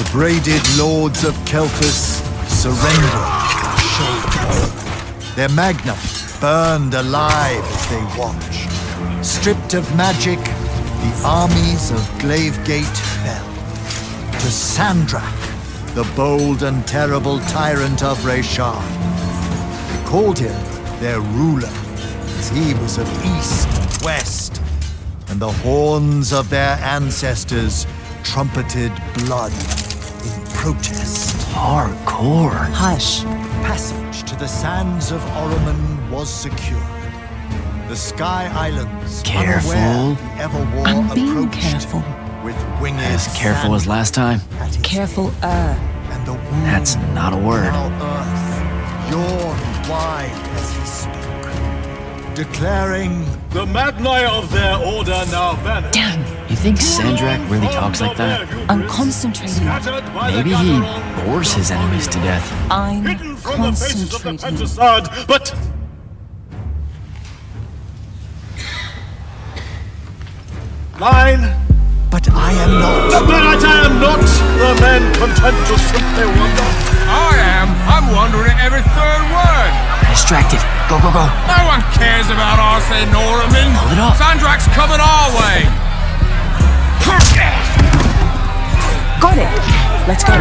The braided lords of Keltus surrendered to shoulder. Their magna burned alive as they watched. Stripped of magic, the armies of Glavegate fell. To Sandrak, the bold and terrible tyrant of Reshar. They called him their ruler, as he was of east and west, and the horns of their ancestors trumpeted blood in protest. Hardcore. Hush. Passage to the sands of Oromon was secured. The Sky Islands, Careful. unaware the Everwar I'm being approached careful. with winged As careful as last time. Careful, And the wound That's not a word. now earth yawned wide as he spoke, declaring, The Magni of their order now vanish. Damn. You think Sandrak really talks like that? I'm concentrating. Maybe he bores his enemies to death. I'm Hidden from the faces of the concentrating. Pentasad, but line. but I am not. But I am not the man content to simply wonder. I am. I'm wondering at every third word. Distracted. Go, go, go. No one cares about Arsene Norman. Hold it up. Sandrak's coming our way. Got it. Let's go.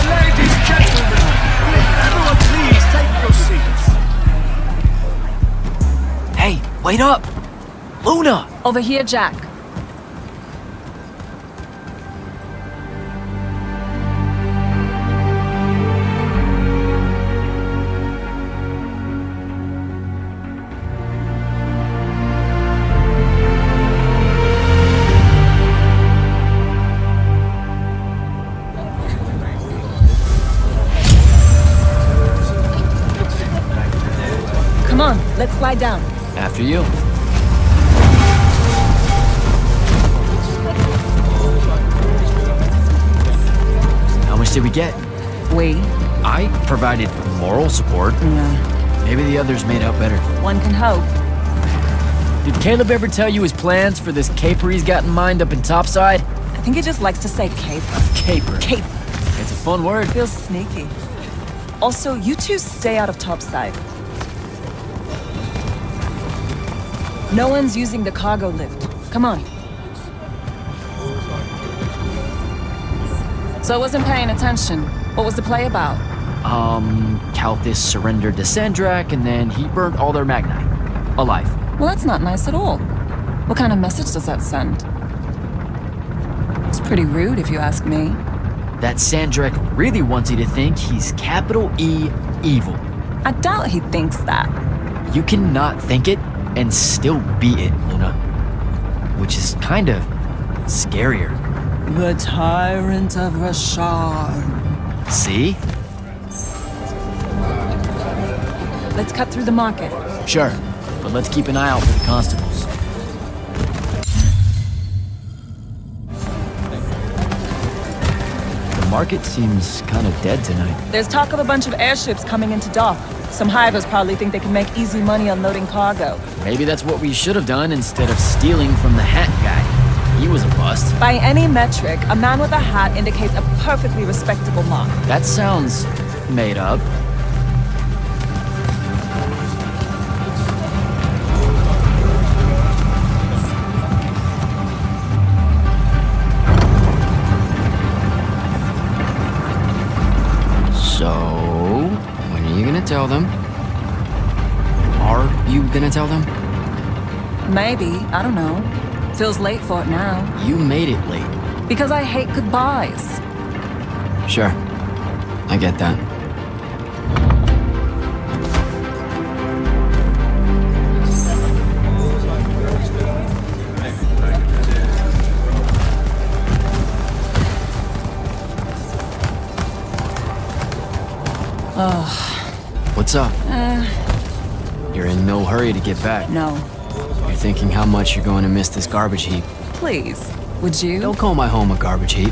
Ladies, gentlemen, everyone please take your seats. Hey, wait up. Luna. Over here, Jack. Come on, let's slide down. After you. How much did we get? We? I provided moral support. Yeah. Maybe the others made out better. One can hope. Did Caleb ever tell you his plans for this caper he's got in mind up in Topside? I think he just likes to say caper. Caper. Cape. It's a fun word. Feels sneaky. Also, you two stay out of Topside. No one's using the cargo lift. Come on. So I wasn't paying attention. What was the play about? Kalthus surrendered to Sandrak, and then he burnt all their Magni. Alive. Well, that's not nice at all. What kind of message does that send? It's pretty rude, if you ask me. That Sandrak really wants you to think he's capital E evil. I doubt he thinks that. You cannot think it and still be it, Luna. Which is kind of scarier. The Tyrant of Reshar. See? Let's cut through the market. Sure, but let's keep an eye out for the constables. The market seems kind of dead tonight. There's talk of a bunch of airships coming into dock. Some hivers probably think they can make easy money unloading cargo. Maybe that's what we should have done instead of stealing from the hat guy. He was a bust. By any metric, a man with a hat indicates a perfectly respectable mark. That sounds made up. So, when are you gonna tell them? Are you gonna tell them? Maybe, I don't know. Feels late for it now. You made it late. Because I hate goodbyes. Sure. I get that. What's up? You're in no hurry to get back. No. You're thinking how much you're going to miss this garbage heap. Please, would you? Don't call my home a garbage heap.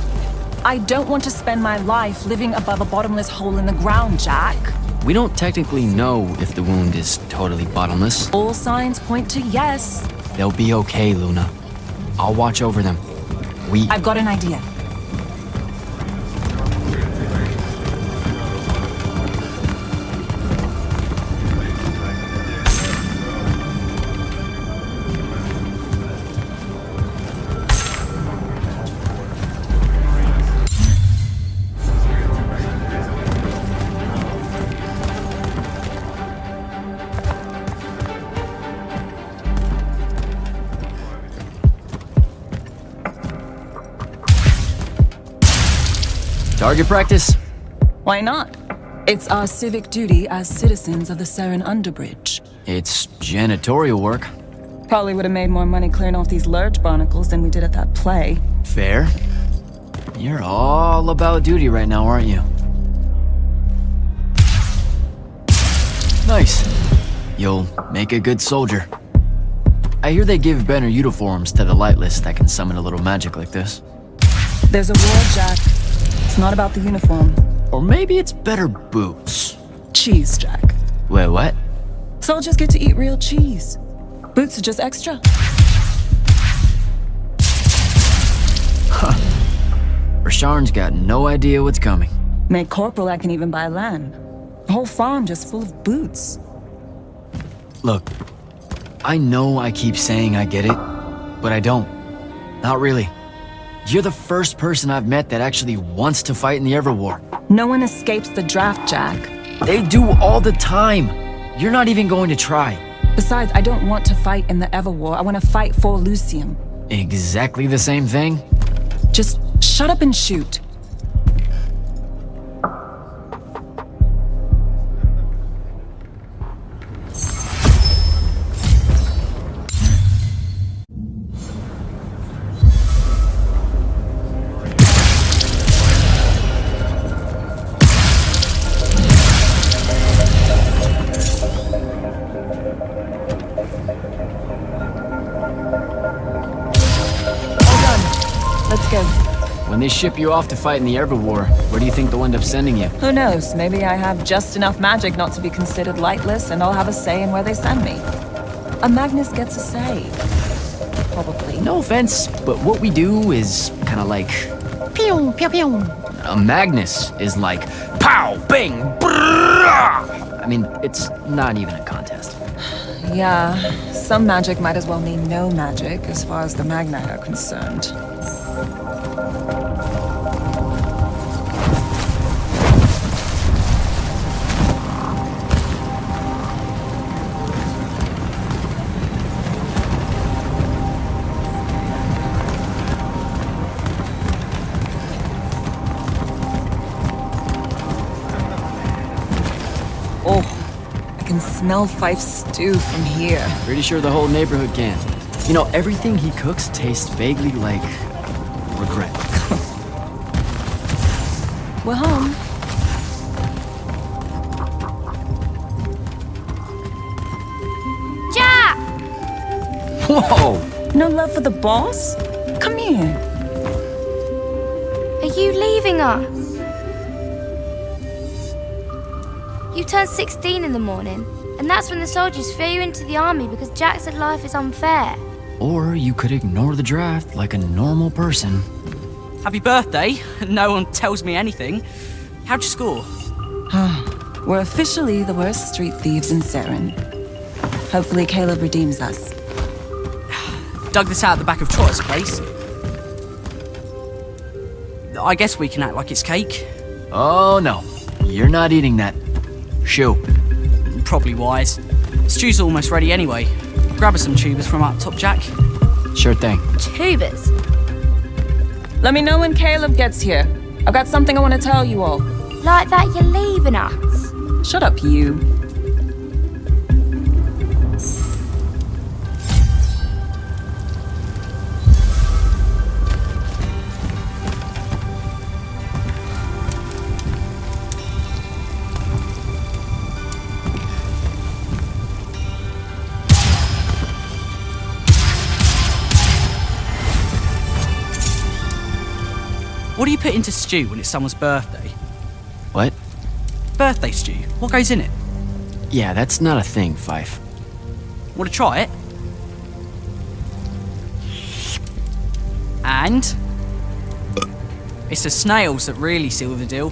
I don't want to spend my life living above a bottomless hole in the ground, Jack. We don't technically know if the wound is totally bottomless. All signs point to yes. They'll be okay, Luna. I'll watch over them. I've got an idea. Target practice? Why not? It's our civic duty as citizens of the Saren Underbridge. It's janitorial work. Probably would have made more money clearing off these lurch barnacles than we did at that play. Fair. You're all about duty right now, aren't you? Nice. You'll make a good soldier. I hear they give better uniforms to the lightless that can summon a little magic like this. There's a war, Jack. It's not about the uniform. Or maybe it's better boots. Cheese, Jack. Wait, what? Soldiers get to eat real cheese. Boots are just extra. Rasharn's got no idea what's coming. Made corporal, I can even buy land. The whole farm just full of boots. Look, I know I keep saying I get it, but I don't. Not really. You're the first person I've met that actually wants to fight in the Everwar. No one escapes the draft, Jack. They do all the time. You're not even going to try. Besides, I don't want to fight in the Everwar. I want to fight for Lucium. Exactly the same thing? Just shut up and shoot. Let's go. When they ship you off to fight in the Everwar, where do you think they'll end up sending you? Who knows? Maybe I have just enough magic not to be considered lightless, and I'll have a say in where they send me. A Magnus gets a say. Probably. No offense, but what we do is kind of like... Pew, pew, pew. A Magnus is like... Pow, bang, brrrah! I mean, it's not even a contest. Yeah, some magic might as well mean no magic as far as the Magnite are concerned. Oh, I can smell Fife's stew from here. Pretty sure the whole neighborhood can. You know, everything he cooks tastes vaguely like... regret. We're home. Jack! Whoa! No love for the boss? Come here. Are you leaving us? You turned 16 in the morning, and that's when the soldiers throw you into the army because Jack said life is unfair. Or you could ignore the draft like a normal person. Happy birthday. No one tells me anything. How'd you score? We're officially the worst street thieves in Saren. Hopefully Caleb redeems us. Dug this out the back of Trotter's place. I guess we can act like it's cake. Oh no, you're not eating that. Shoo. Probably wise. Stew's almost ready anyway. Grab us some tubers from up top, Jack. Sure thing. Tubers. Let me know when Caleb gets here. I've got something I want to tell you all. Like that you're leaving us. Shut up, you. What do you put into stew when it's someone's birthday? What? Birthday stew. What goes in it? Yeah, that's not a thing, Fife. Want to try it? And It's the snails that really seal the deal.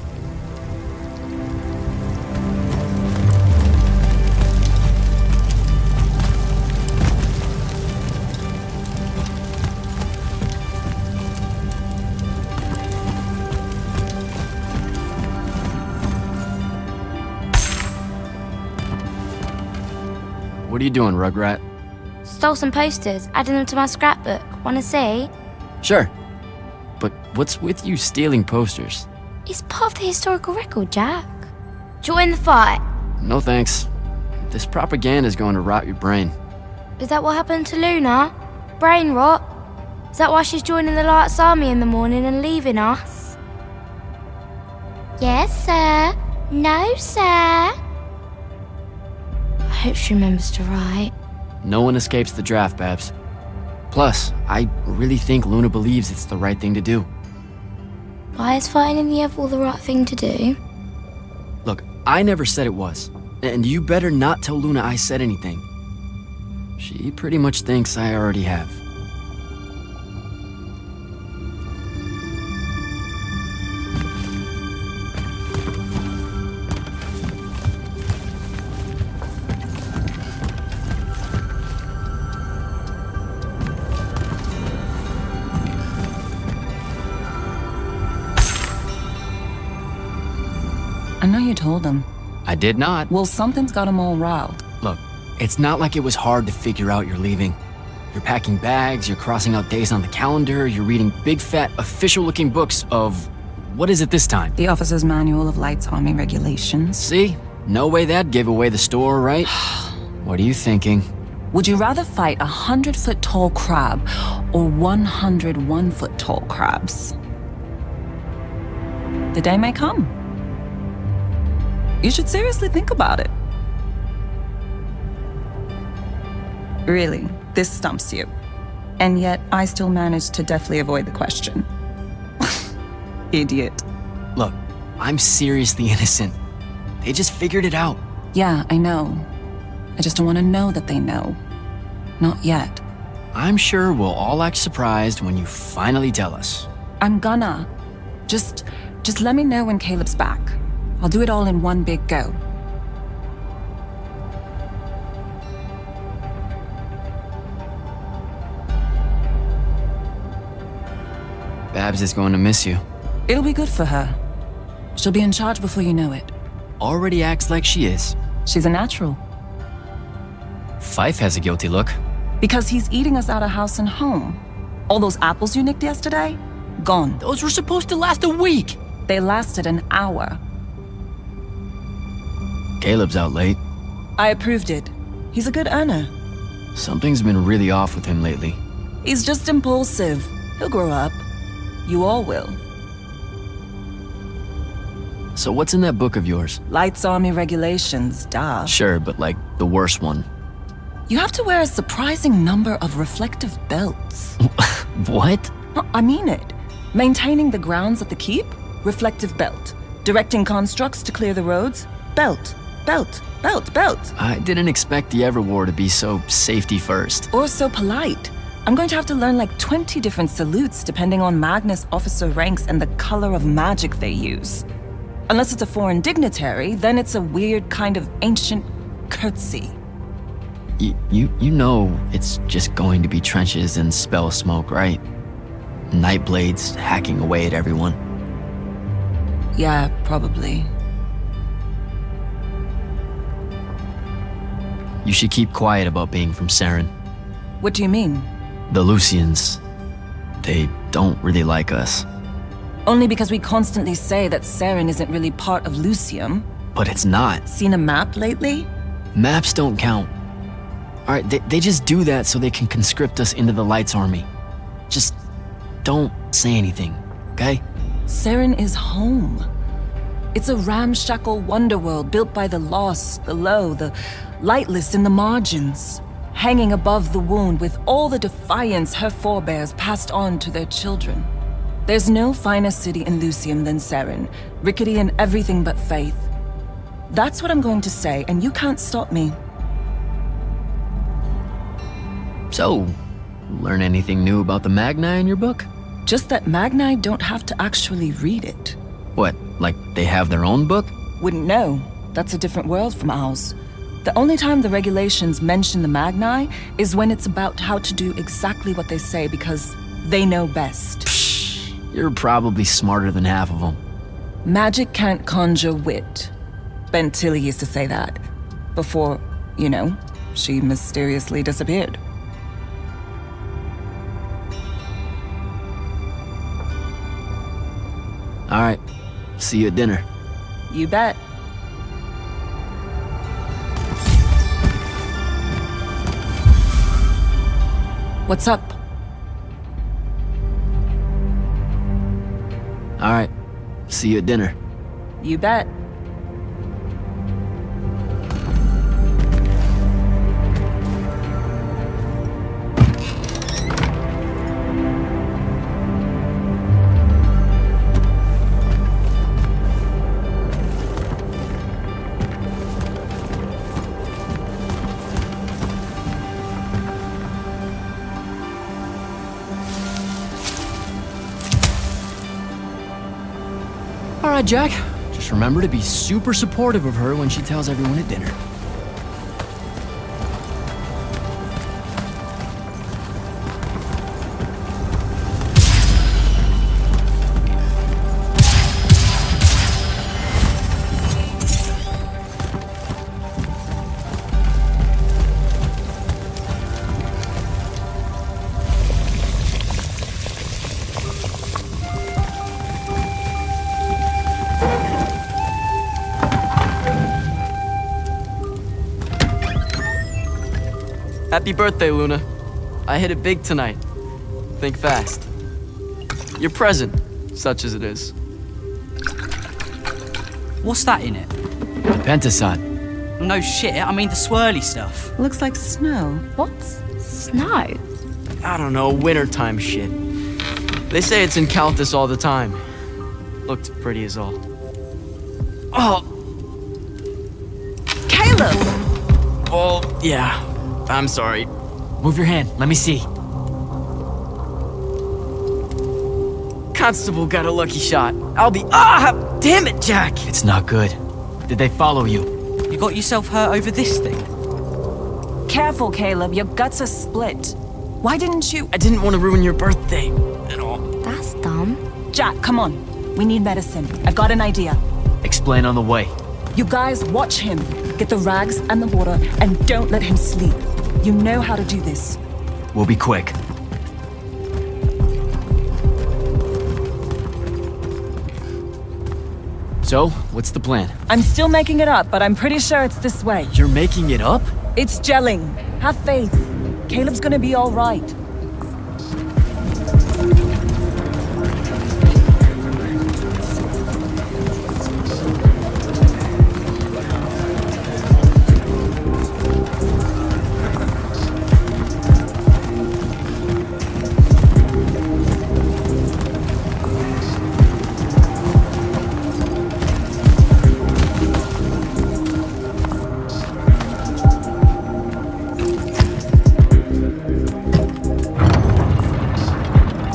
What are you doing, Rugrat? Stole some posters, added them to my scrapbook. Wanna see? Sure. But what's with you stealing posters? It's part of the historical record, Jack. Join the fight. No thanks. This propaganda's going to rot your brain. Is that what happened to Luna? Brain rot? Is that why she's joining the Lights Army in the morning and leaving us? Yes, sir. No, sir. I hope she remembers to write. No one escapes the draft, Babs. Plus, I really think Luna believes it's the right thing to do. Why is fighting in the Evil the right thing to do? Look, I never said it was. And you better not tell Luna I said anything. She pretty much thinks I already have. I know you told him. I did not. Well, something's got him all riled. Look, it's not like it was hard to figure out you're leaving. You're packing bags, you're crossing out days on the calendar, you're reading big fat official-looking books of... what is it this time? The Officer's Manual of Lights Army Regulations. See? No way that gave away the store, right? What are you thinking? Would you rather fight 100-foot-tall crab or 101-foot-tall crabs? The day may come. You should seriously think about it. Really, this stumps you. And yet, I still managed to deftly avoid the question. Idiot. Look, I'm seriously innocent. They just figured it out. Yeah, I know. I just don't want to know that they know. Not yet. I'm sure we'll all act surprised when you finally tell us. I'm gonna. Just let me know when Caleb's back. I'll do it all in one big go. Babs is going to miss you. It'll be good for her. She'll be in charge before you know it. Already acts like she is. She's a natural. Fife has a guilty look. Because he's eating us out of house and home. All those apples you nicked yesterday? Gone. Those were supposed to last a week. They lasted an hour. Caleb's out late. I approved it. He's a good earner. Something's been really off with him lately. He's just impulsive. He'll grow up. You all will. So what's in that book of yours? Lights Army Regulations, duh. Sure, but like the worst one. You have to wear a surprising number of reflective belts. What? I mean it. Maintaining the grounds at the keep? Reflective belt. Directing constructs to clear the roads? Belt. Belt. Belt. Belt. I didn't expect the Everwar to be so safety first. Or so polite. I'm going to have to learn like 20 different salutes depending on Magnus officer ranks and the color of magic they use. Unless it's a foreign dignitary, then it's a weird kind of ancient curtsy. You know it's just going to be trenches and spell smoke, right? Nightblades hacking away at everyone. Yeah, probably. You should keep quiet about being from Saren. What do you mean? The Lucians, they don't really like us. Only because we constantly say that Saren isn't really part of Lucium. But it's not. Seen a map lately? Maps don't count. Alright, they just do that so they can conscript us into the Lights Army. Just don't say anything, okay? Saren is home. It's a ramshackle wonderworld built by the lost, the low, the lightless in the margins, hanging above the wound with all the defiance her forebears passed on to their children. There's no finer city in Lucium than Saren, rickety in everything but faith. That's what I'm going to say, and you can't stop me. So, learn anything new about the Magni in your book? Just that Magni don't have to actually read it. What, like they have their own book? Wouldn't know. That's a different world from ours. The only time the regulations mention the Magni is when it's about how to do exactly what they say because they know best. You're probably smarter than half of them. Magic can't conjure wit. Ben Tilly used to say that. Before, she mysteriously disappeared. All right, see you at dinner. You bet. What's up? All right, see you at dinner. You bet. All right, Jack. Just remember to be super supportive of her when she tells everyone at dinner. Happy birthday, Luna. I hit it big tonight. Think fast. Your present, such as it is. What's that in it? Pentasod. No shit, I mean the swirly stuff. Looks like snow. What? Snow? I don't know, wintertime shit. They say it's in Calthus all the time. Looked pretty as all. Oh! Caleb! Oh, yeah. I'm sorry. Move your hand, let me see. Constable got a lucky shot. I'll be— Ah! Damn it, Jack! It's not good. Did they follow you? You got yourself hurt over this thing? Careful, Caleb. Your guts are split. Why didn't you— I didn't want to ruin your birthday at all. That's dumb. Jack, come on. We need medicine. I've got an idea. Explain on the way. You guys watch him. Get the rags and the water, and don't let him sleep. You know how to do this. We'll be quick. So, what's the plan? I'm still making it up, but I'm pretty sure it's this way. You're making it up? It's gelling. Have faith. Caleb's gonna be all right.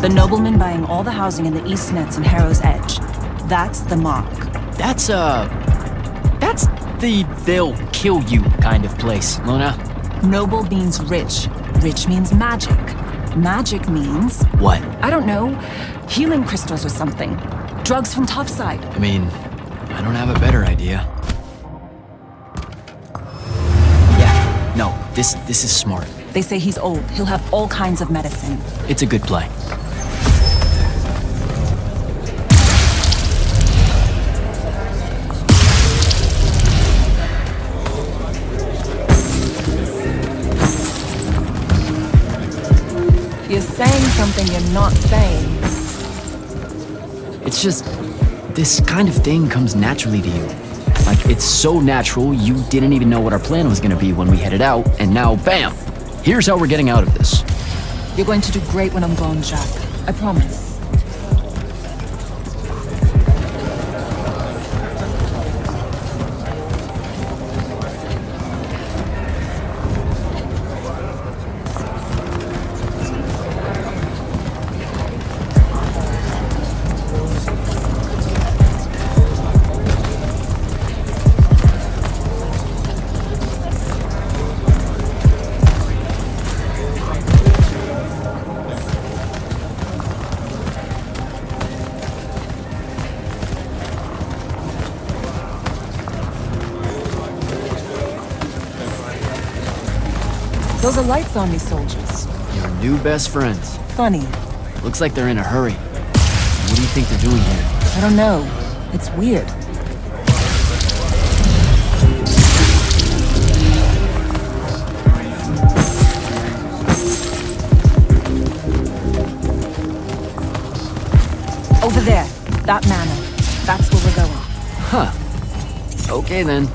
The nobleman buying all the housing in the East Nets and Harrow's Edge. That's the mark. That's the they'll kill you kind of place, Luna. Noble means rich. Rich means magic. Magic means, What? I don't know, healing crystals or something. Drugs from topside. I mean, I don't have a better idea. Yeah, no, this is smart. They say he's old. He'll have all kinds of medicine. It's a good play. You're saying something you're not saying. It's just, this kind of thing comes naturally to you. Like, it's so natural, you didn't even know what our plan was gonna be when we headed out, and now, bam! Here's how we're getting out of this. You're going to do great when I'm gone, Jack. I promise. Those are Lights Army soldiers. Your new best friends. Funny. Looks like they're in a hurry. What do you think they're doing here? I don't know. It's weird. Over there. That manor. That's where we're going. Huh. Okay then.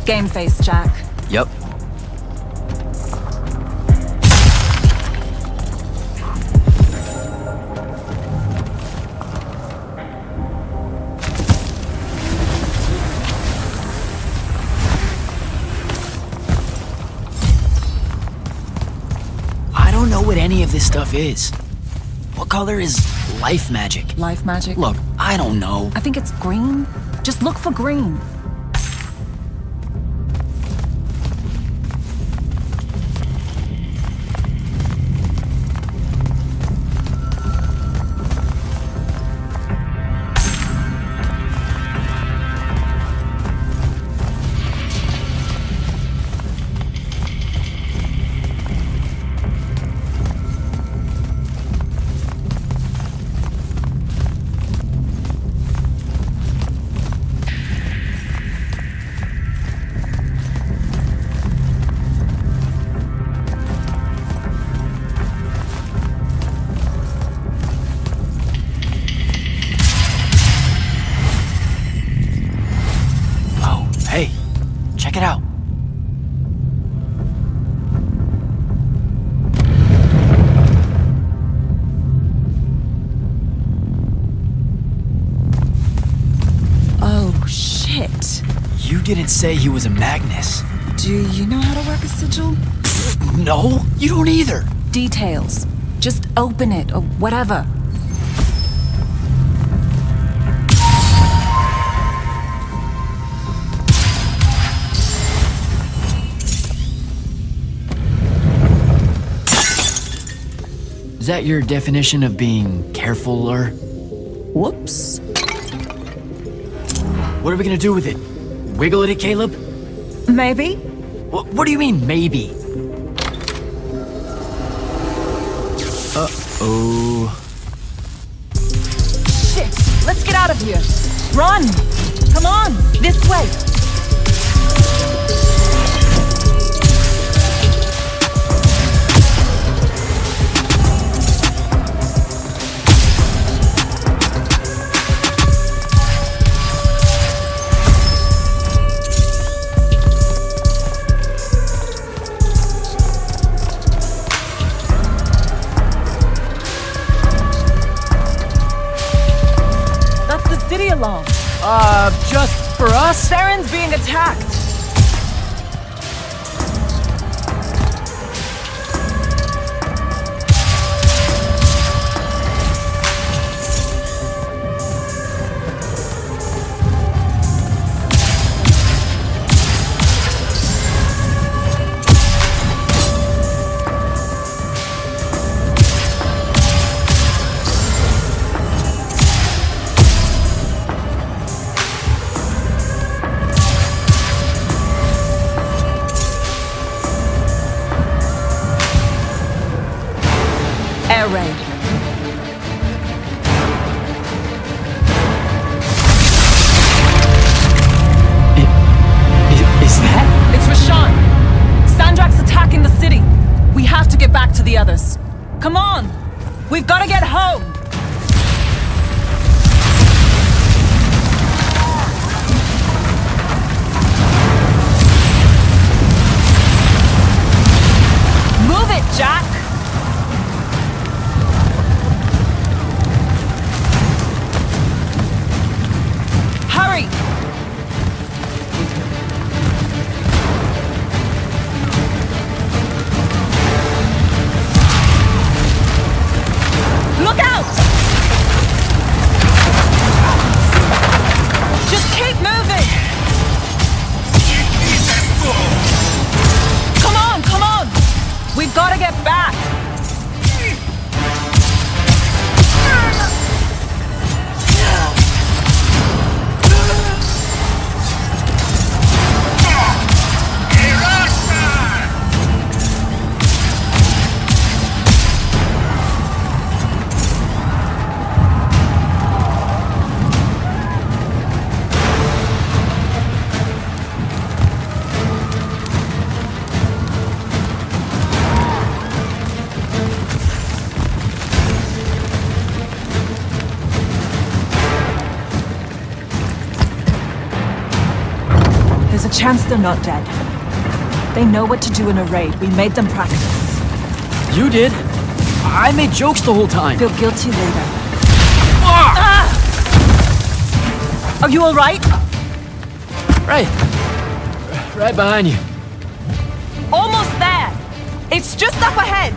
Game face, Jack. Yep. I don't know what any of this stuff is. What color is life magic? Life magic? Look, I don't know. I think it's green. Just look for green. Hey, check it out. Oh, shit. You didn't say he was a Magnus. Do you know how to work a sigil? No, you don't either. Details. Just open it or whatever. Is that your definition of being carefuler? Whoops. What are we gonna do with it? Wiggle it, Caleb? Maybe? What do you mean, maybe? Uh-oh. Shit! Let's get out of here! Run! Come on! This way! Alarm. Just for us? Saren's being attacked. Air raid. Is that? It's Rashawn. Sandrak's attacking the city. We have to get back to the others. Come on! We've got to get home! Move it, Jack! Hurry! Look out! chance they're not dead. They know what to do in a raid. We made them practice. You did? I made jokes the whole time. Feel guilty later. Ah! Are you alright? Right behind you. Almost there! It's just up ahead!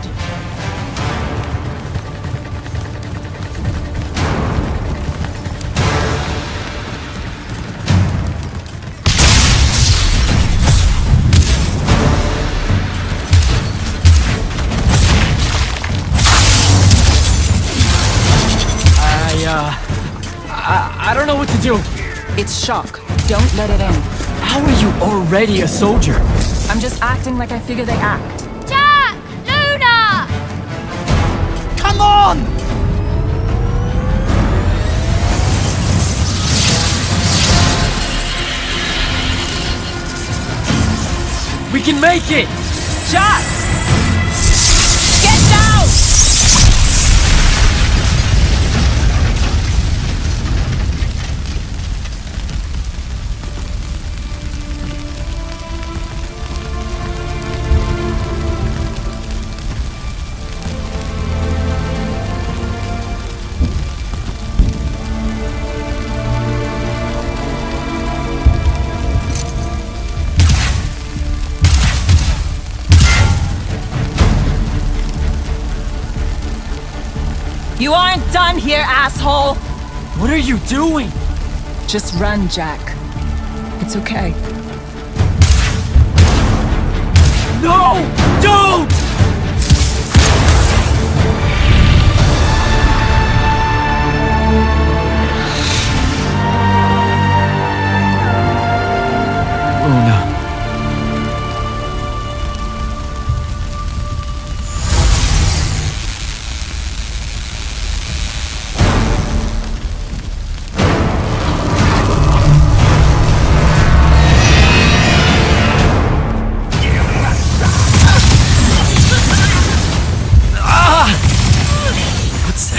I don't know what to do. It's shock. Don't let it in. How are you already a soldier? I'm just acting like I figure they act. Jack! Luna! Come on! We can make it! Jack! Get down! You aren't done here, asshole! What are you doing? Just run, Jack. It's okay. No! Don't! Luna.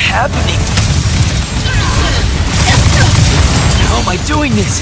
Happening? How am I doing this?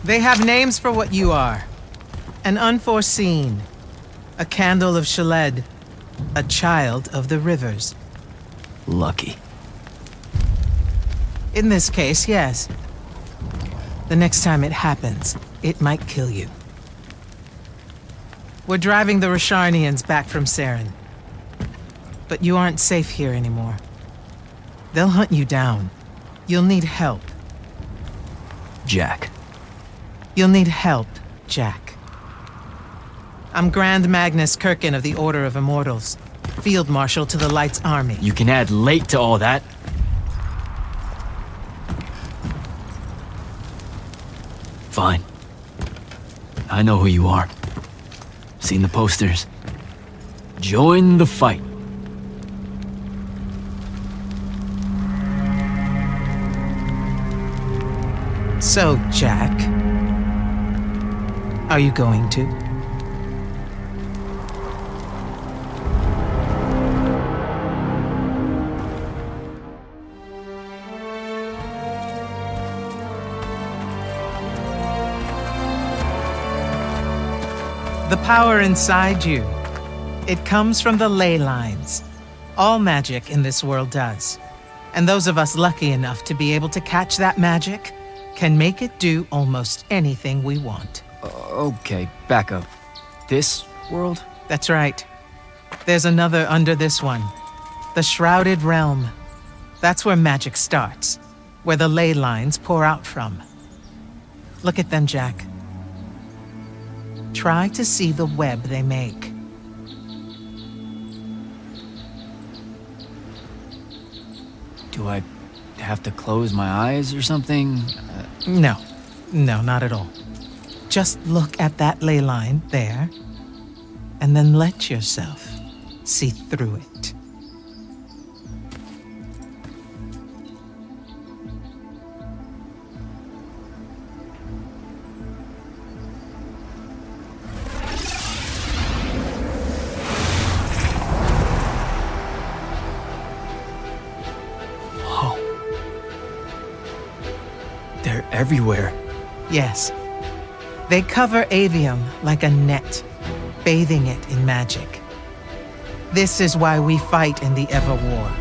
They have names for what you are. An unforeseen, a candle of Shaled, a child of the rivers. Lucky. In this case, yes. The next time it happens, it might kill you. We're driving the Rasharnians back from Saren. But you aren't safe here anymore. They'll hunt you down. You'll need help. Jack. You'll need help, Jack. I'm Grand Magnus Kirkin of the Order of Immortals, Field Marshal to the Light's Army. You can add late to all that. Fine. I know who you are. Seen the posters. Join the fight. So, Jack, are you going to? The power inside you, it comes from the ley lines. All magic in this world does. And those of us lucky enough to be able to catch that magic can make it do almost anything we want. Okay, back up. This world? That's right. There's another under this one. The Shrouded Realm. That's where magic starts, where the ley lines pour out from. Look at them, Jack. Try to see the web they make. Do I have to close my eyes or something? No, not at all. Just look at that ley line there, and then let yourself see through it. They're everywhere. Yes. They cover Aveum like a net, bathing it in magic. This is why we fight in the Everwar.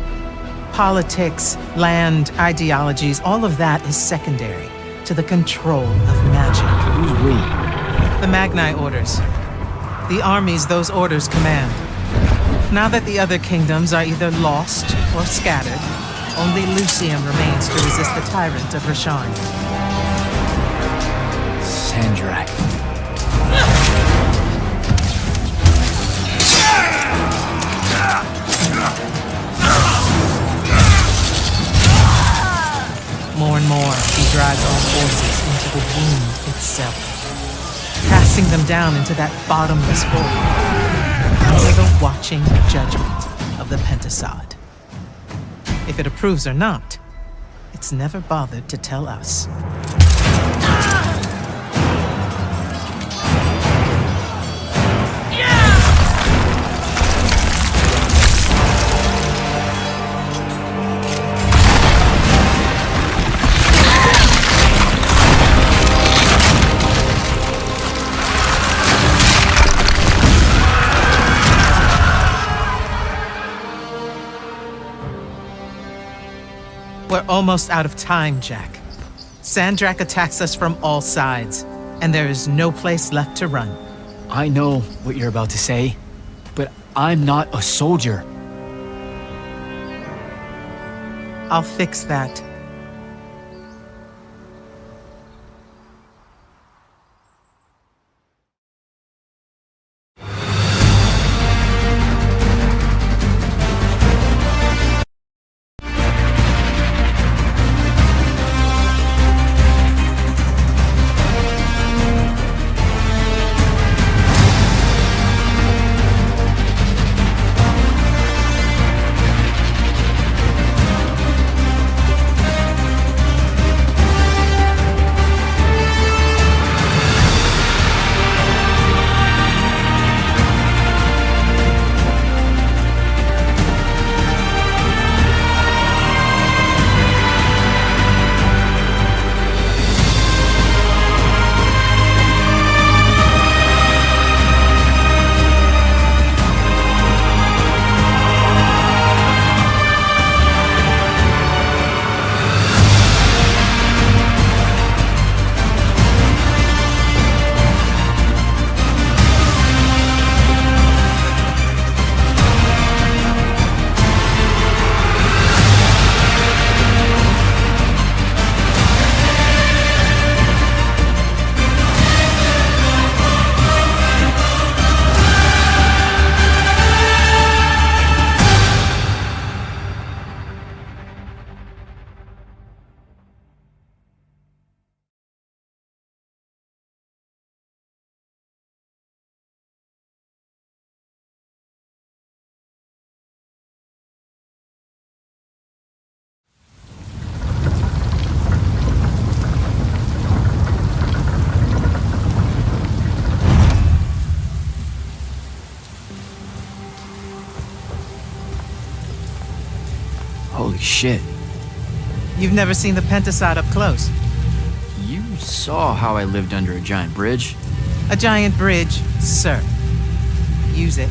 Politics, land, ideologies, all of that is secondary to the control of magic. Who's we? The Magni orders. The armies those orders command. Now that the other kingdoms are either lost or scattered, only Lucium remains to resist the tyrant of Rasharn. Sandrak. More and more, he drives all forces into the womb itself, casting them down into that bottomless hole, under the watching judgment of the Pentasod. If it approves or not, it's never bothered to tell us. We're almost out of time, Jack. Sandrak attacks us from all sides, and there is no place left to run. I know what you're about to say, but I'm not a soldier. I'll fix that. Holy shit. You've never seen the Pentasod up close. You saw how I lived under a giant bridge. A giant bridge, sir. use it.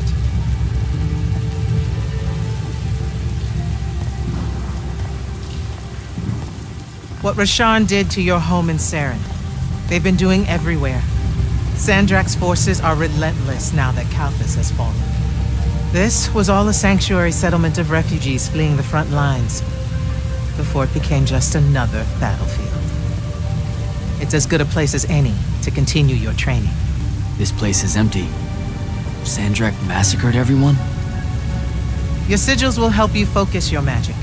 What Rasharn did to your home in Saren, they've been doing everywhere. Sandrak's forces are relentless now that Kalthus has fallen. This was all a sanctuary settlement of refugees fleeing the front lines before it became just another battlefield. It's as good a place as any to continue your training. This place is empty. Sandrak massacred everyone? Your sigils will help you focus your magic.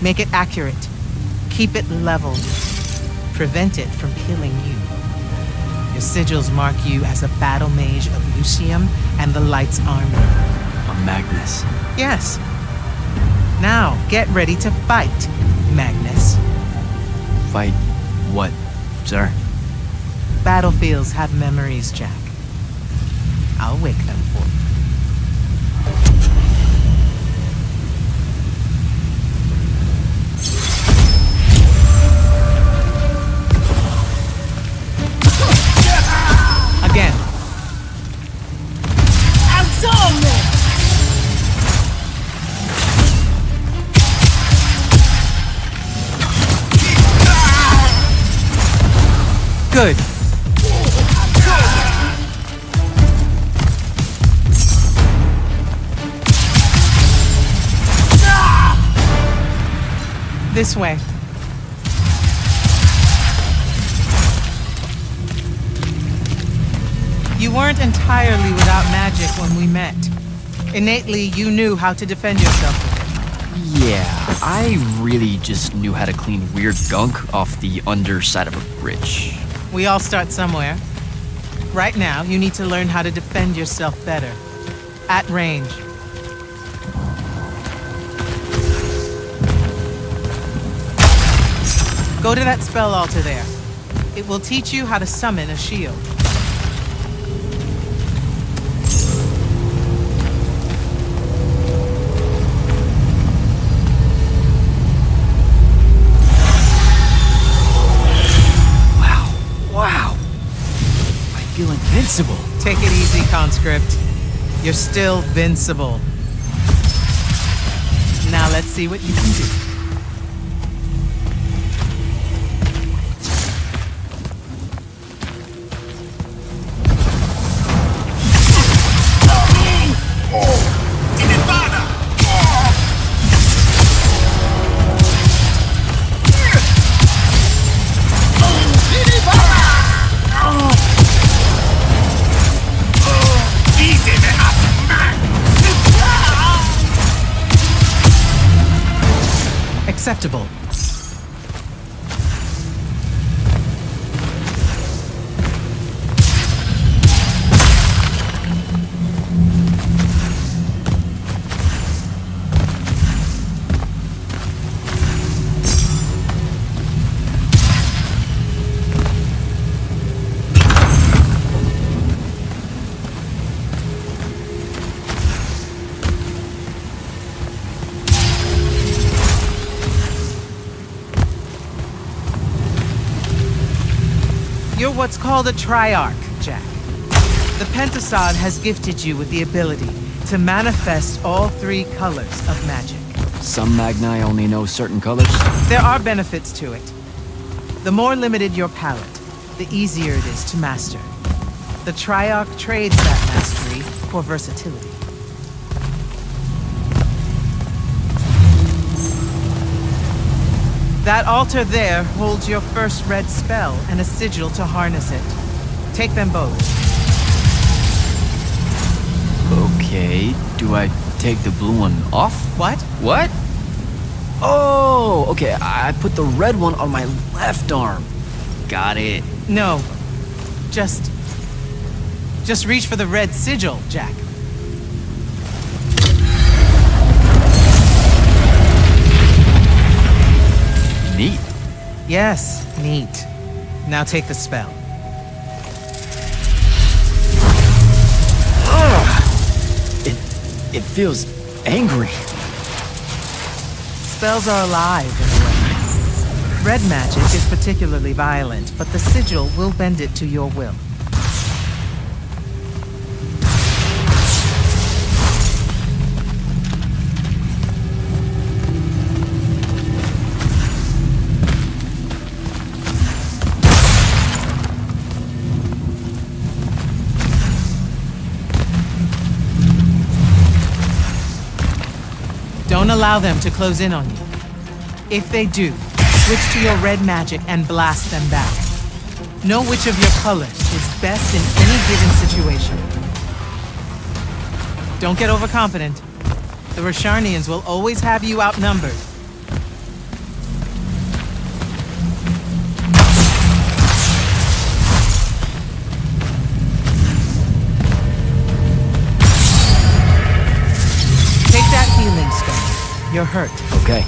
Make it accurate. Keep it level. Prevent it from killing you. Your sigils mark you as a battle mage of Lucium and the Light's army. A Magnus. Yes. Now, get ready to fight, Magnus. Fight what, sir? Battlefields have memories, Jack. I'll wake them for you. Again. Good. This way. You weren't entirely without magic when we met. Innately, you knew how to defend yourself with it. Yeah, I really just knew how to clean weird gunk off the underside of a bridge. We all start somewhere. Right now, you need to learn how to defend yourself better. At range. Go to that spell altar there. It will teach you how to summon a shield. Wow. I feel invincible. Take it easy, conscript. You're still vincible. Now let's see what you can do. Acceptable. You're what's called a Triarch, Jack. The Pentasod has gifted you with the ability to manifest all three colors of magic. Some Magni only know certain colors. There are benefits to it. The more limited your palette, the easier it is to master. The Triarch trades that mastery for versatility. That altar there holds your first red spell and a sigil to harness it. Take them both. Okay, do I take the blue one off? What? What? Oh, okay, I put the red one on my left arm. Got it. No. Just reach for the red sigil, Jack. Neat. Yes, neat. Now take the spell. It feels angry. Spells are alive in a way. Red magic is particularly violent, but the sigil will bend it to your will. Don't allow them to close in on you. If they do, switch to your red magic and blast them back. Know which of your colors is best in any given situation. Don't get overconfident. The Rosharnians will always have you outnumbered. Take that healing stone. You're hurt. Okay.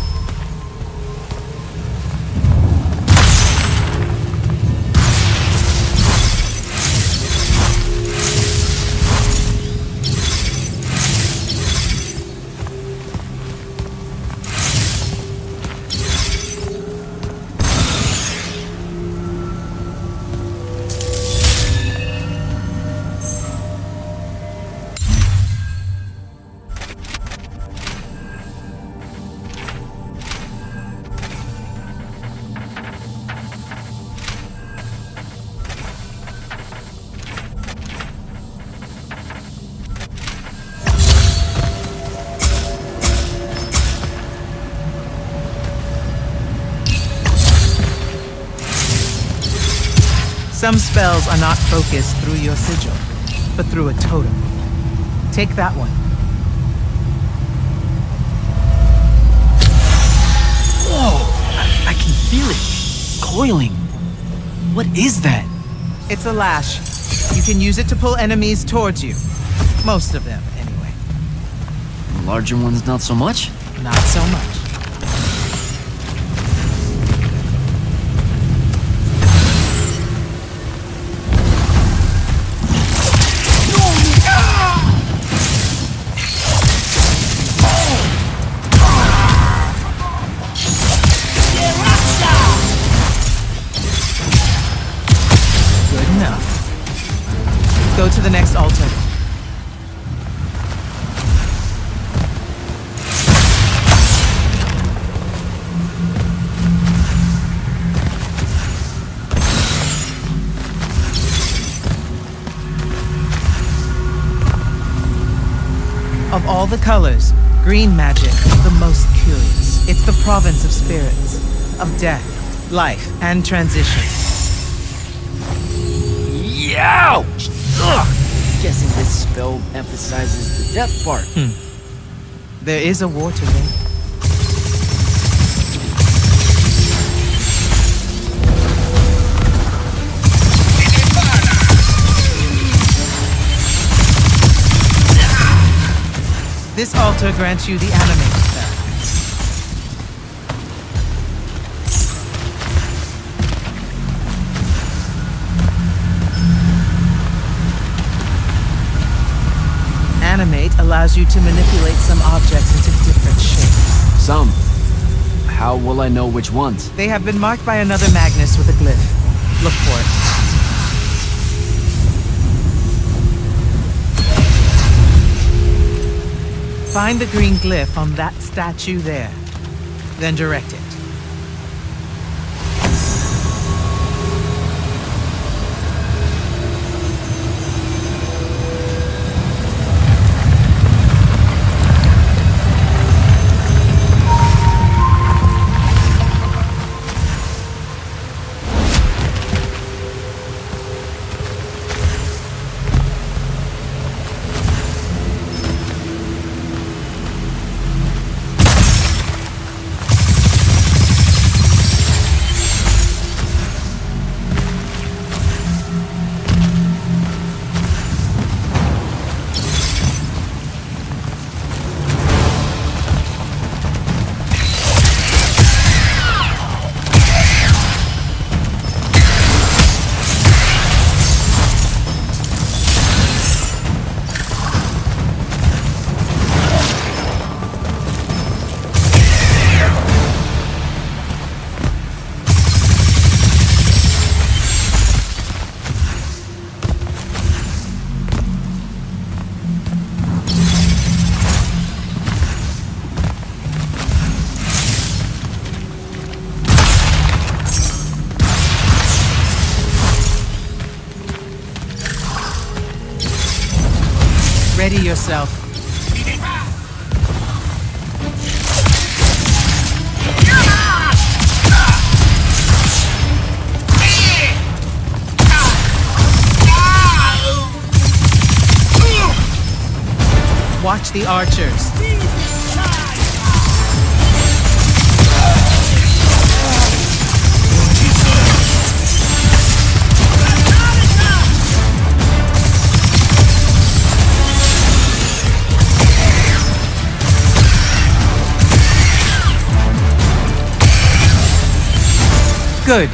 Some spells are not focused through your sigil, but through a totem. Take that one. Whoa! I can feel it. Coiling. What is that? It's a lash. You can use it to pull enemies towards you. Most of them, anyway. Larger ones, not so much? Not so much. Go to the next altar. Of all the colors, green magic is the most curious. It's the province of spirits, of death, life, and transition. Ouch! Ugh! Guessing this spell emphasizes the death part. There is a war to win. This altar grants you the animate spell. Animate allows you to manipulate some objects into different shapes. Some. How will I know which ones? They have been marked by another Magnus with a glyph. Look for it. Find the green glyph on that statue there. Then direct it. Ready yourself. the archers. Good.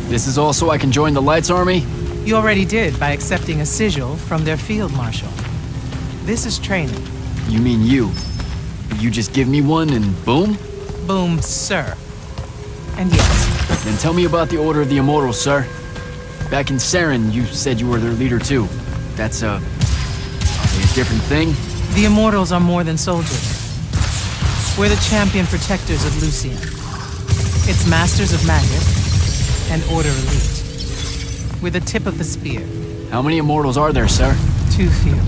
This is all so I can join the Lights Army? You already did by accepting a sigil from their field marshal. This is training. You mean you? You just give me one and boom? Boom, sir. And yes, Then tell me about the Order of the Immortals, sir. Back in Saren, you said you were their leader too. That's are they a different thing? the Immortals are more than soldiers. We're the champion protectors of Lucian. It's masters of magic and Order Elite. We're the tip of the spear. How many Immortals are there, sir? Too few.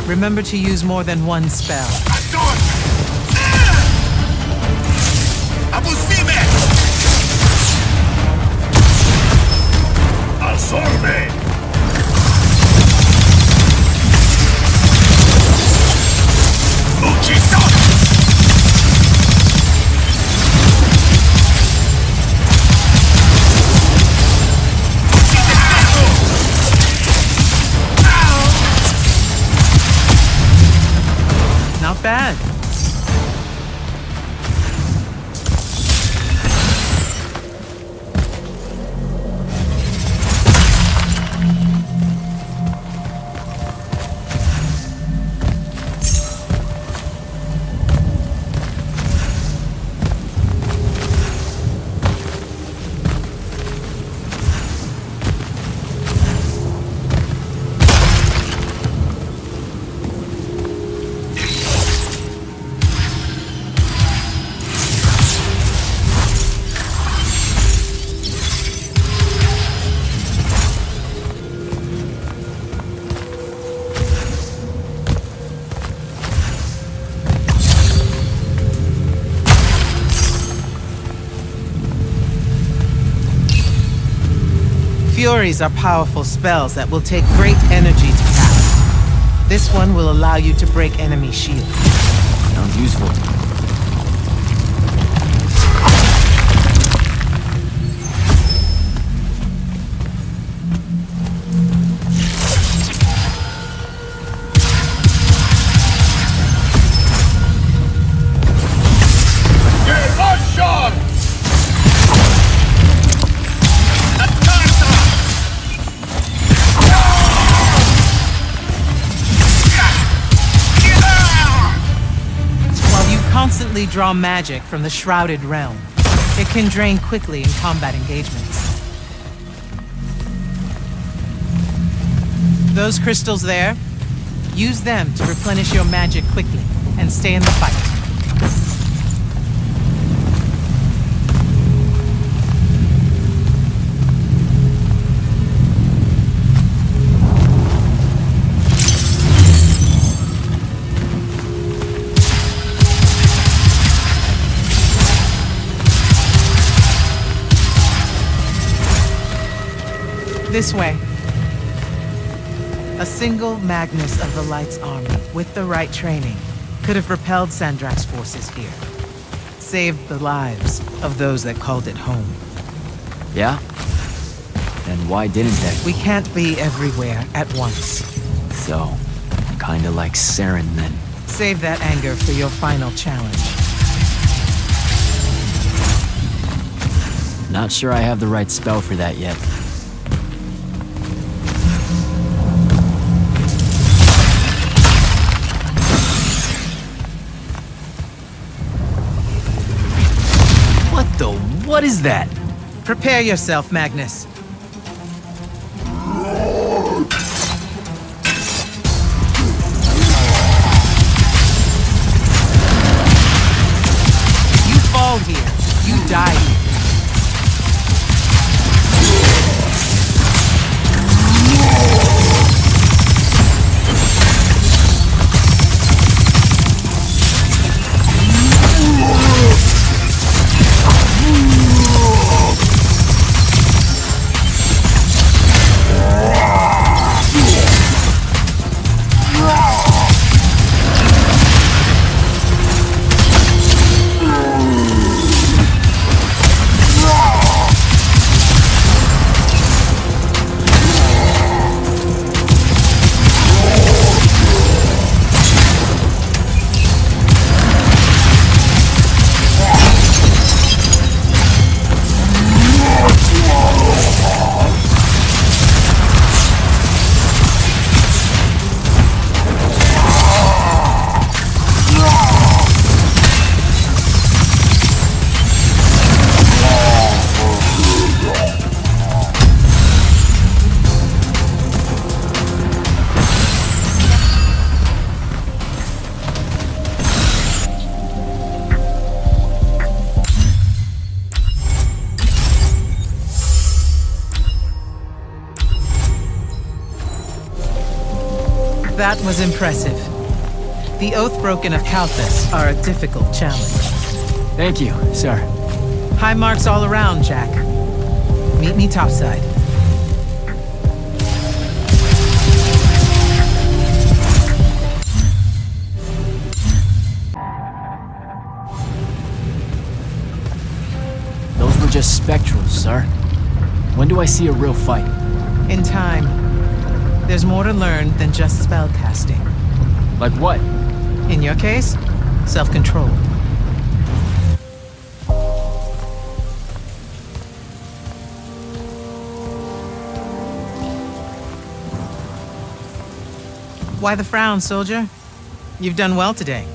Remember to use more than one spell. Absorbe! Not bad. Furies are powerful spells that will take great energy to cast. This one will allow you to break enemy shields. Sounds useful. Constantly draw magic from the Shrouded Realm. It can drain quickly in combat engagements. Those crystals there, use them to replenish your magic quickly and stay in the fight. This way. A single Magnus of the Light's army, with the right training, could have repelled Sandrak's forces here. Saved the lives of those that called it home. Yeah? Then why didn't they? We can't be everywhere at once. So, kinda like Saren then. Save that anger for your final challenge. Not sure I have the right spell for that yet. What is that? Prepare yourself, Magnus. You fall here. You die here. That was impressive. The Oathbroken of Kalthus are a difficult challenge. Thank you, sir. High marks all around, Jack. Meet me topside. Those were just spectrals, sir. When do I see a real fight? In time. There's more to learn than just spell casting. Like what? In your case, self-control. Why the frown, soldier? You've done well today.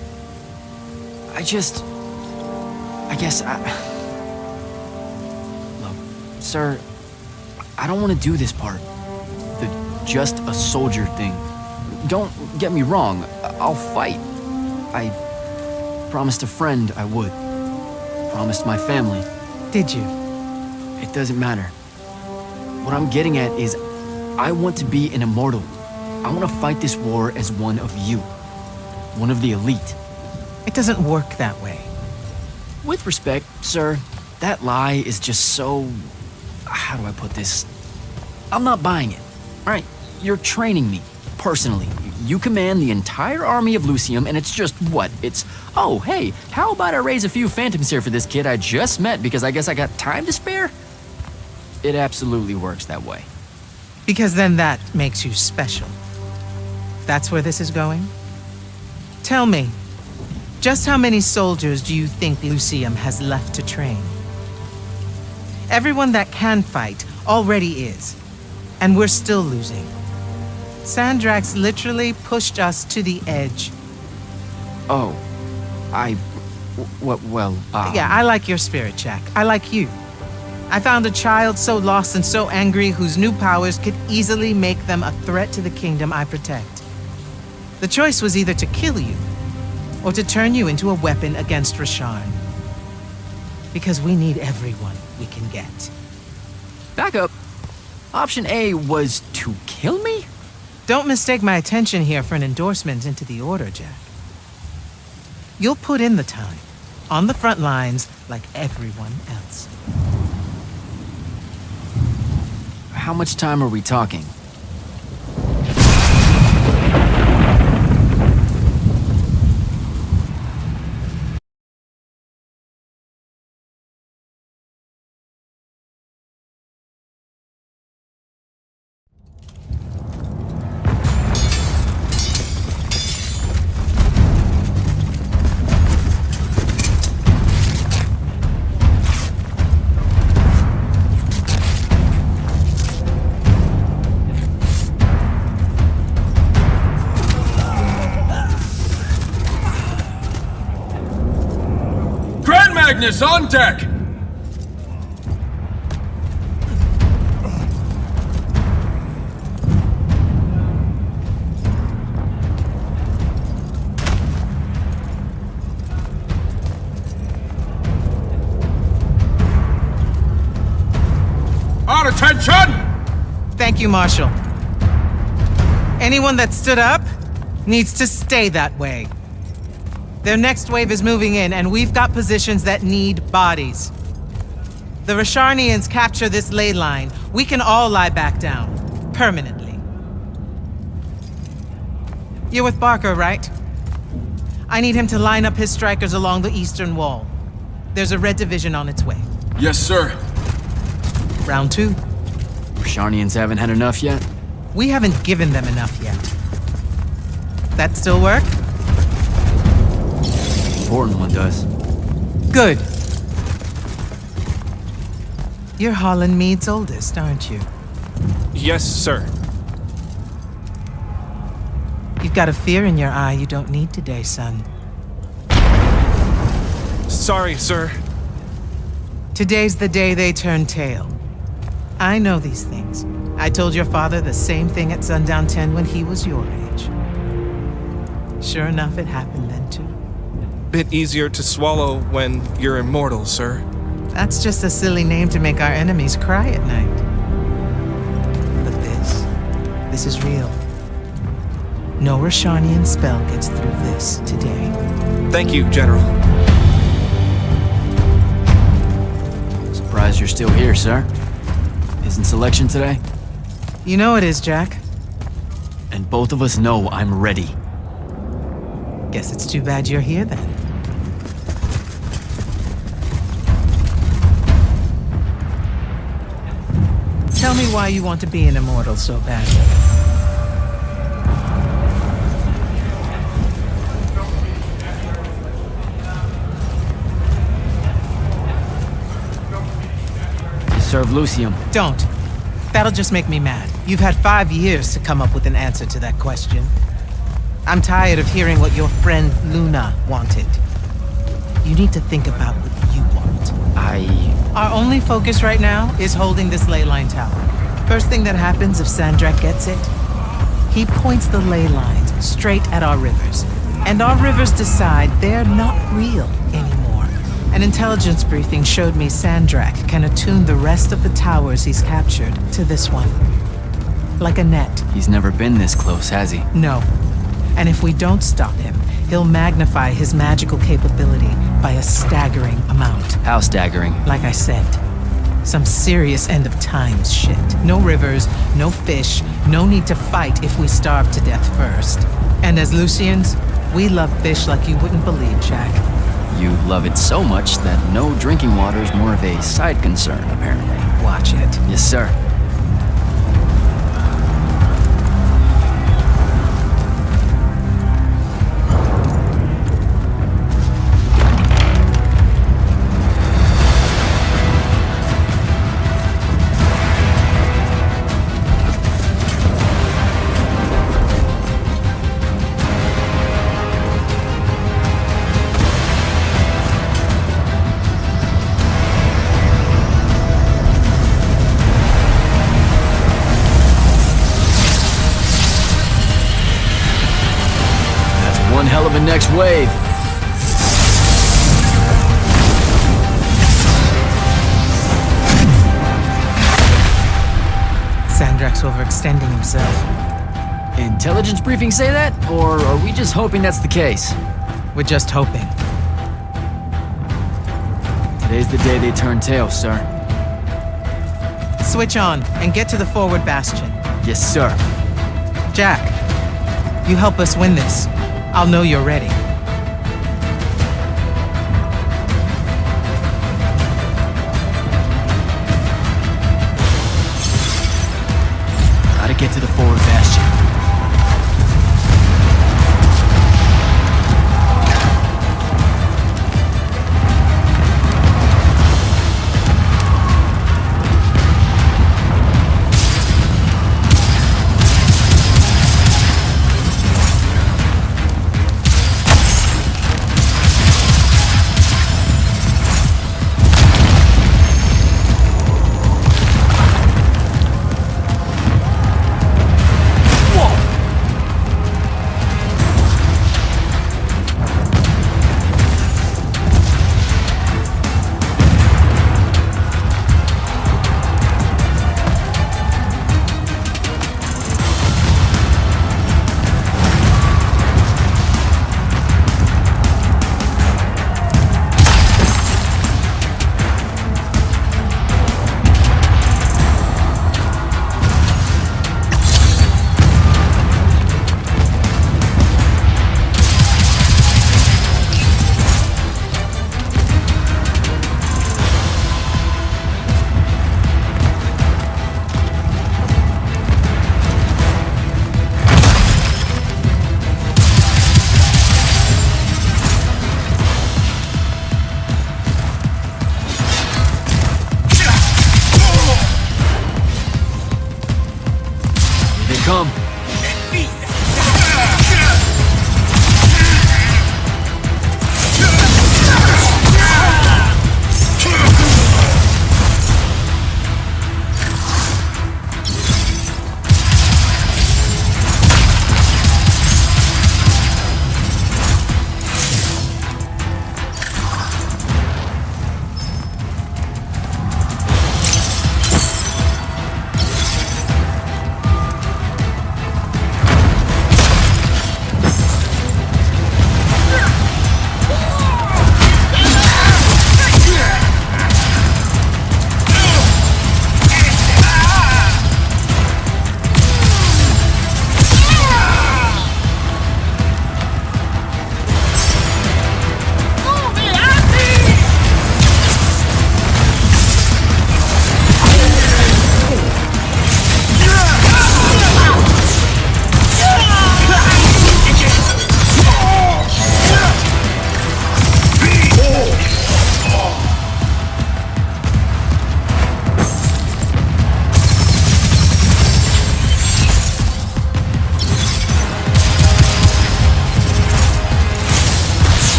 Look, sir, I don't want to do this part. The just a soldier thing. Don't get me wrong, I'll fight. I promised a friend I would. Promised my family. Did you? It doesn't matter. What I'm getting at is, I want to be an immortal. I want to fight this war as one of you. One of the elite. It doesn't work that way. With respect, sir, that lie is just so... How do I put this? I'm not buying it. All right, you're training me, personally. You command the entire army of Lucium, and it's just what? It's, oh, hey, how about I raise a few phantoms here for this kid I just met because I guess I got time to spare? It absolutely works that way. Because then that makes you special. That's where this is going? Tell me, just how many soldiers do you think Lucium has left to train? Everyone that can fight already is, and we're still losing. Sandrax literally pushed us to the edge. Oh, Yeah, I like your spirit, Jack. I like you. I found a child so lost and so angry whose new powers could easily make them a threat to the kingdom I protect. The choice was either to kill you, or to turn you into a weapon against Rasharn. Because we need everyone we can get. Back up. Option A was to kill me? Don't mistake my attention here for an endorsement into the Order, Jack. You'll put in the time, on the front lines, like everyone else. How much time are we talking? Preparedness on deck! Our attention! Thank you, Marshal. Anyone that stood up needs to stay that way. Their next wave is moving in, and we've got positions that need bodies. The Rasharnians capture this ley line, we can all lie back down. Permanently. You're with Barker, right? I need him to line up his strikers along the eastern wall. There's a red division on its way. Yes, sir. Round 2. Sharnians haven't had enough yet? We haven't given them enough yet. That still work? Important one does. Good. You're Holland Mead's oldest, aren't you? Yes, sir. You've got a fear in your eye you don't need today, son. Sorry, sir. Today's the day they turn tail. I know these things. I told your father the same thing at Sundown 10 when he was your age. Sure enough, it happened then too. Bit easier to swallow when you're immortal, sir. That's just a silly name to make our enemies cry at night. But this is real. No Rashanian spell gets through this today. Thank you, General. Surprised you're still here, sir. Isn't selection today? You know it is, Jack. And both of us know I'm ready. Guess it's too bad you're here then. Tell me why you want to be an immortal so badly. Serve Lucium. Don't. That'll just make me mad. You've had 5 years to come up with an answer to that question. I'm tired of hearing what your friend Luna wanted. You need to think about what you want. Our only focus right now is holding this ley line tower. First thing that happens if Sandrak gets it, he points the ley lines straight at our rivers. And our rivers decide they're not real anymore. An intelligence briefing showed me Sandrak can attune the rest of the towers he's captured to this one. Like a net. He's never been this close, has he? No. And if we don't stop him, he'll magnify his magical capability by a staggering amount. How staggering? Like I said, some serious end of times shit. No rivers, no fish, no need to fight if we starve to death first. And as Lucians, we love fish like you wouldn't believe, Jack. You love it so much that no drinking water is more of a side concern, apparently. Watch it. Yes, sir. One hell of a next wave. Sandrak's overextending himself. Intelligence briefing say that? Or are we just hoping that's the case? We're just hoping. Today's the day they turn tail, sir. Switch on and get to the forward bastion. Yes, sir. Jack, you help us win this. I'll know you're ready. Gotta get to the forward bastion.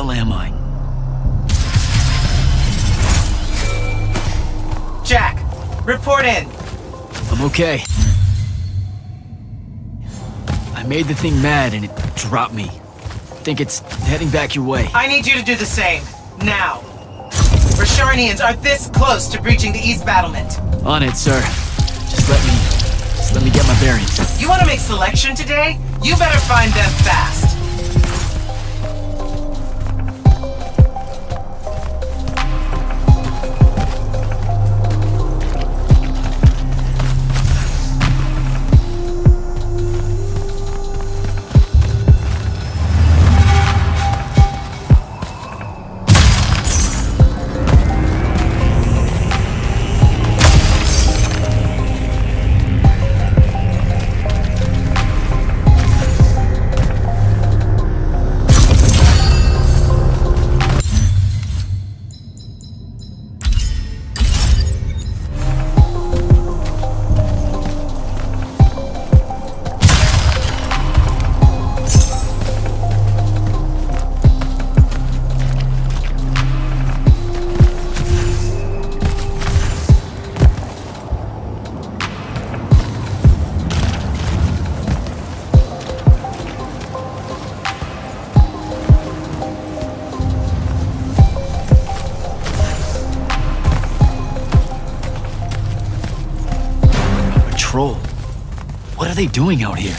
hell am I? Jack, report in. I'm okay. I made the thing mad and it dropped me. Think it's heading back your way. I need you to do the same. Now. Rasharnians are this close to breaching the east battlement. On it, sir. Just let me get my bearings. You want to make selection today? You better find them fast. Patrol. What are they doing out here?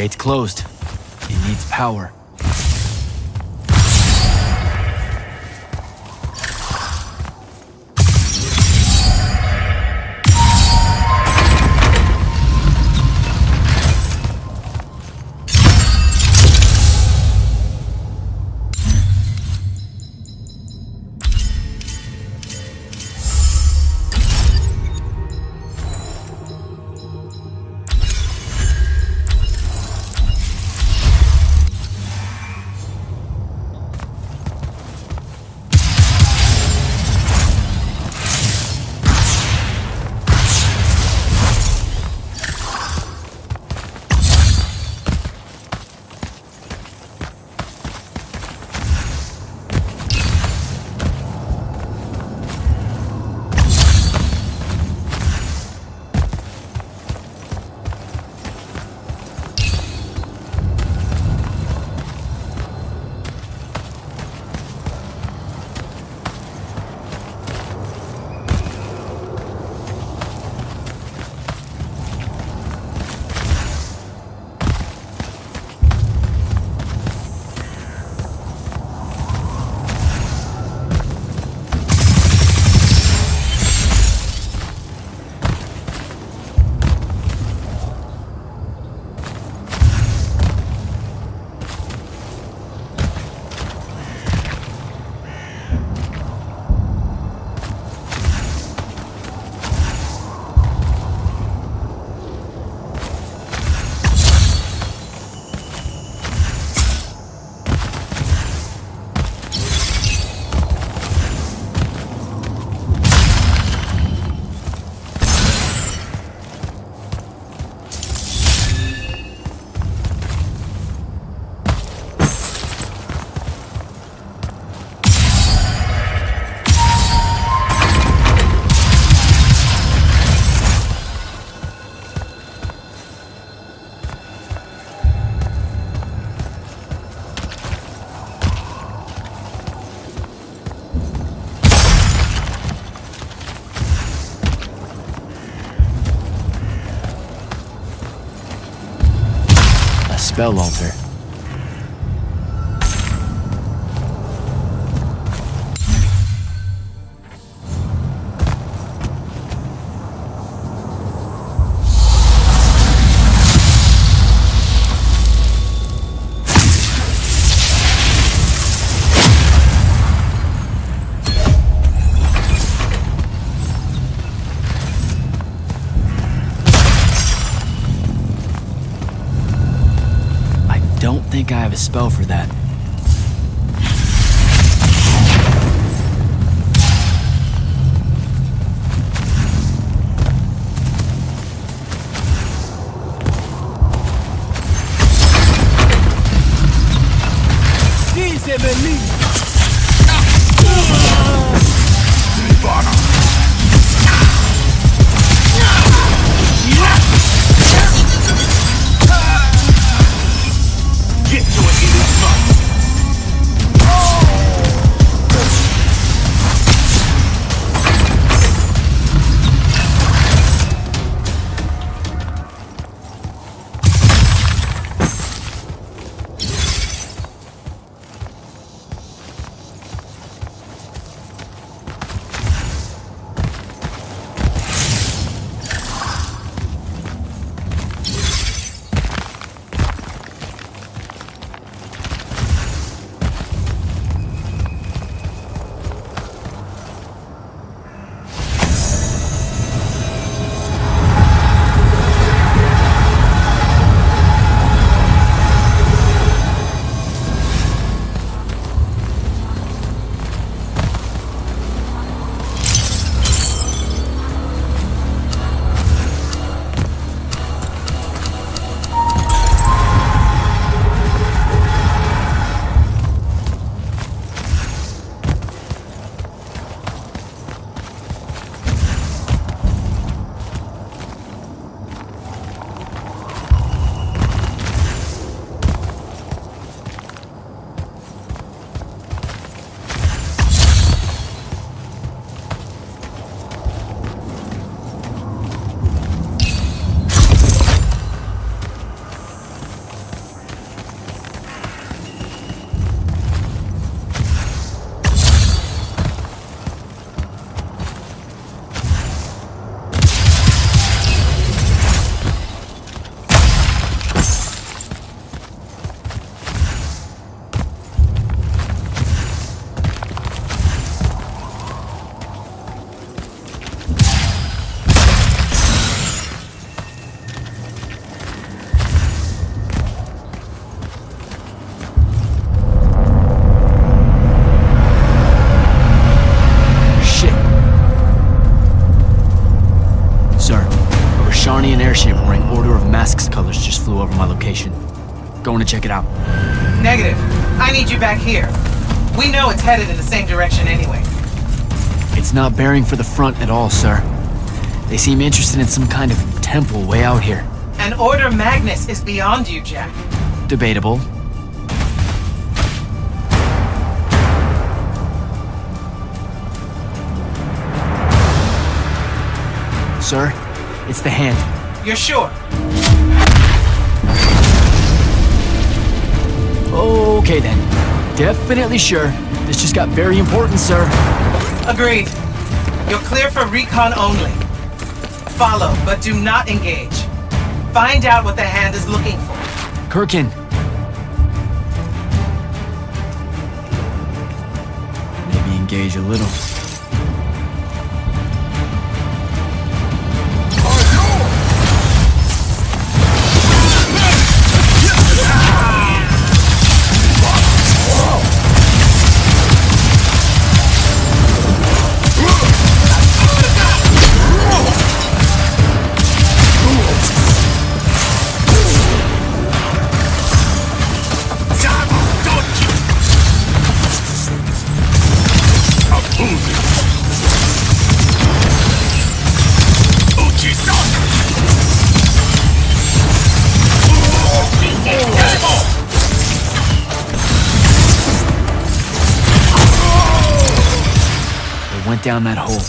Gate's closed. It needs power. Spell altar. I think I have a spell for that. Get to it, Elite Monk! airship wearing Order of Masks colors just flew over my location. Going to check it out. Negative. I need you back here. We know it's headed in the same direction anyway. It's not bearing for the front at all, sir. They seem interested in some kind of temple way out here. An Order Magnus is beyond you, Jack. Debatable. Sir, it's the hand. You're sure? Okay then. Definitely sure. This just got very important, sir. Agreed. You're clear for recon only. Follow, but do not engage. Find out what the hand is looking for. Kirkin. Maybe engage a little. Went down that hole.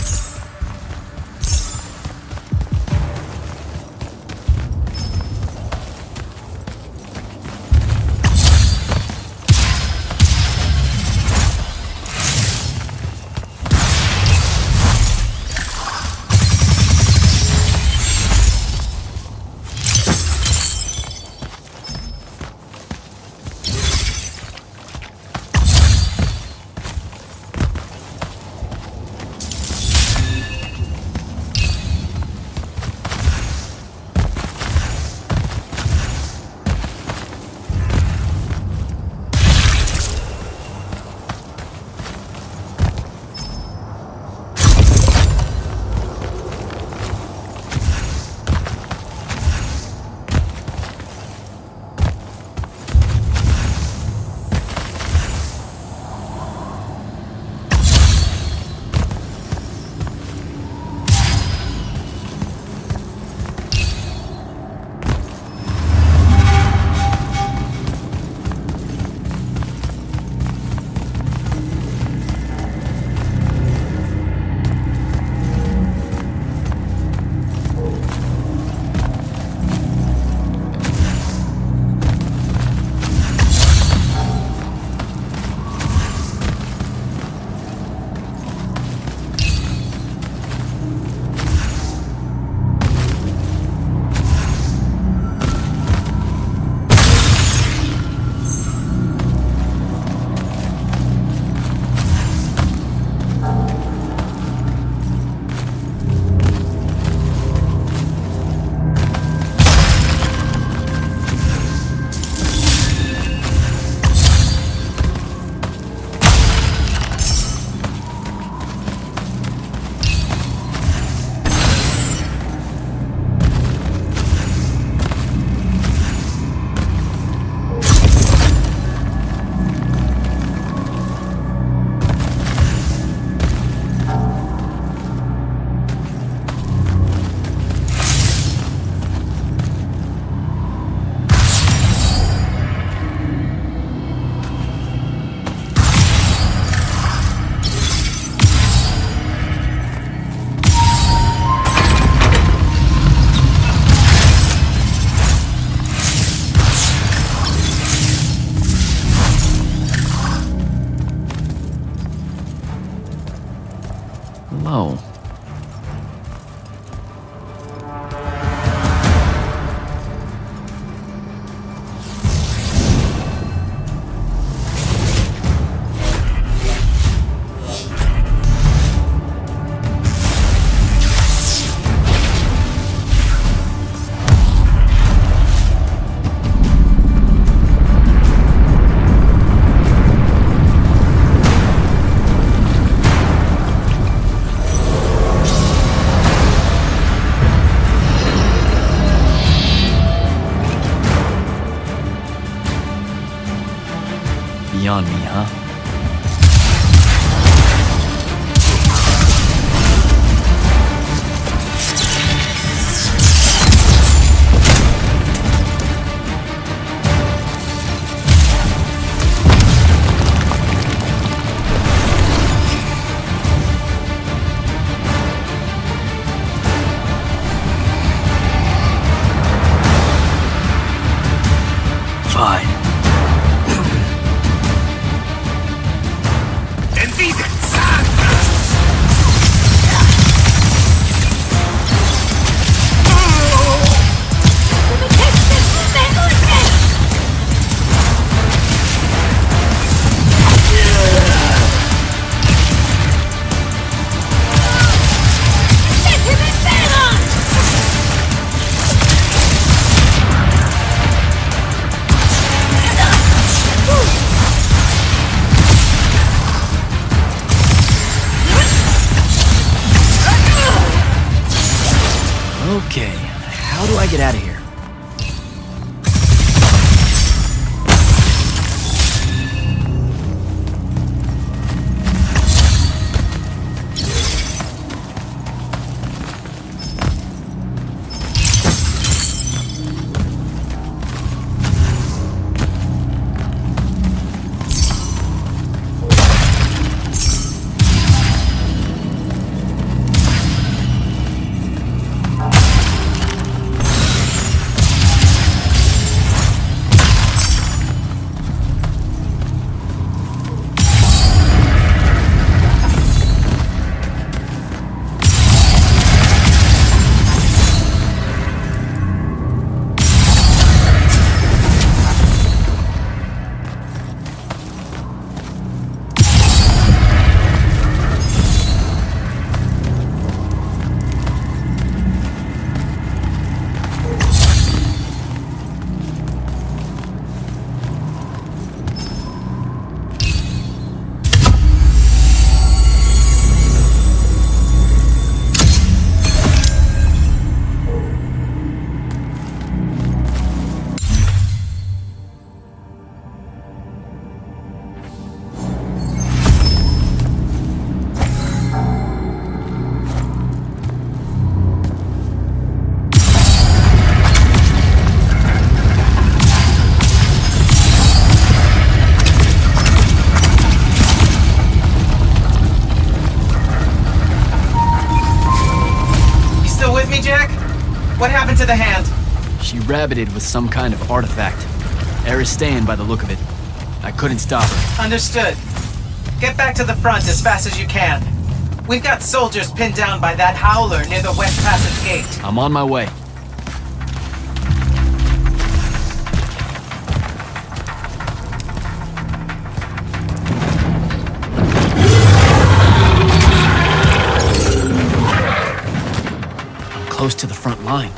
Hello. on me, huh? Fine. Okay, how do I get out of here? What happened to the hand? She rabbited with some kind of artifact. Aristean by the look of it. I couldn't stop her. Understood. Get back to the front as fast as you can. We've got soldiers pinned down by that howler near the West Passage gate. I'm on my way. Close to the front line.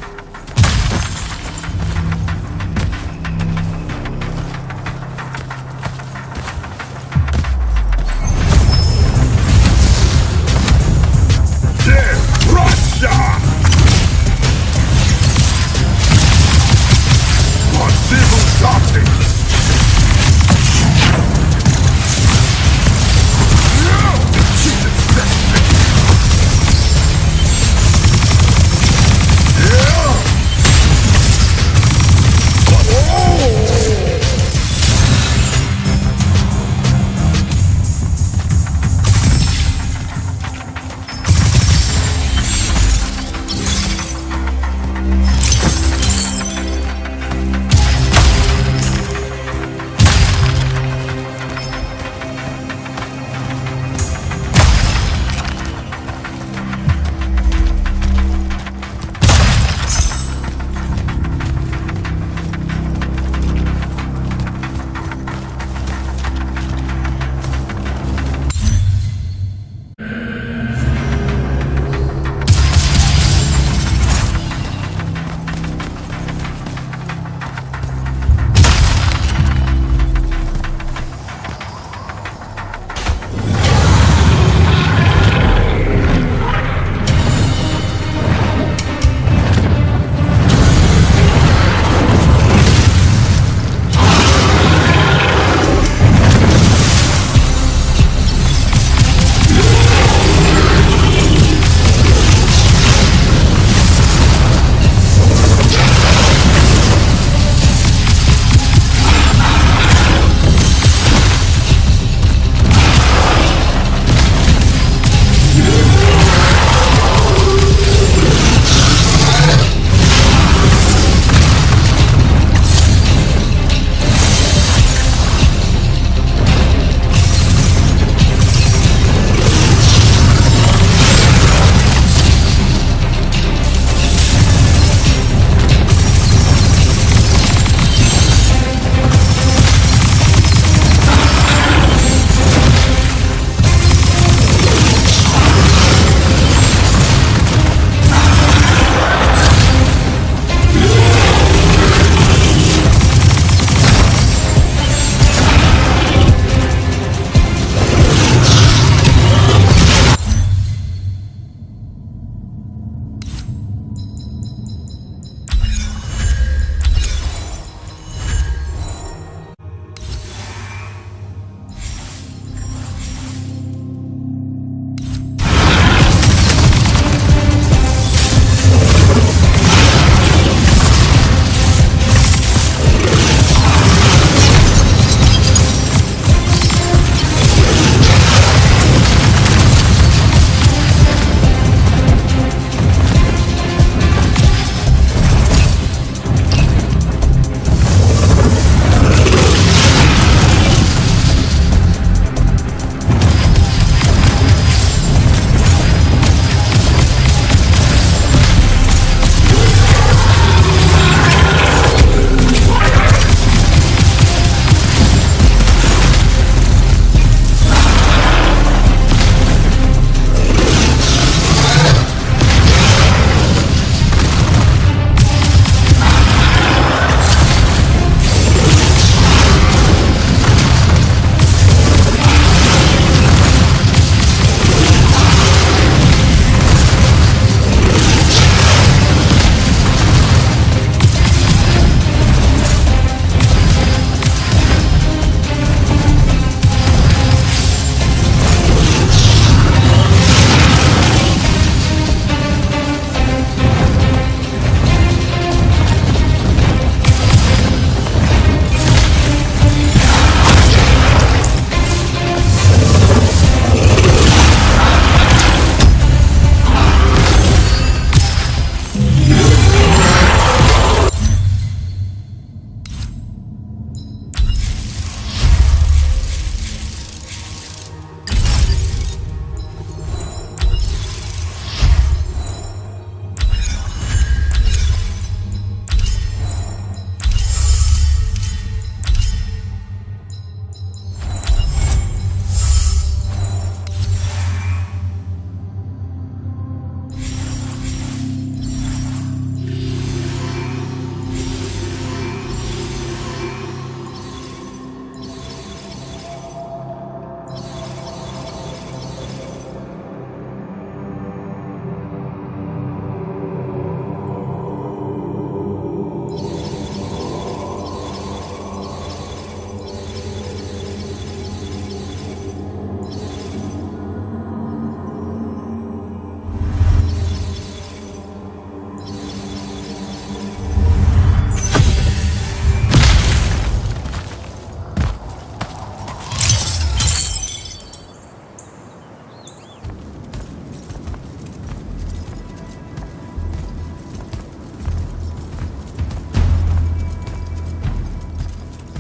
Yeah!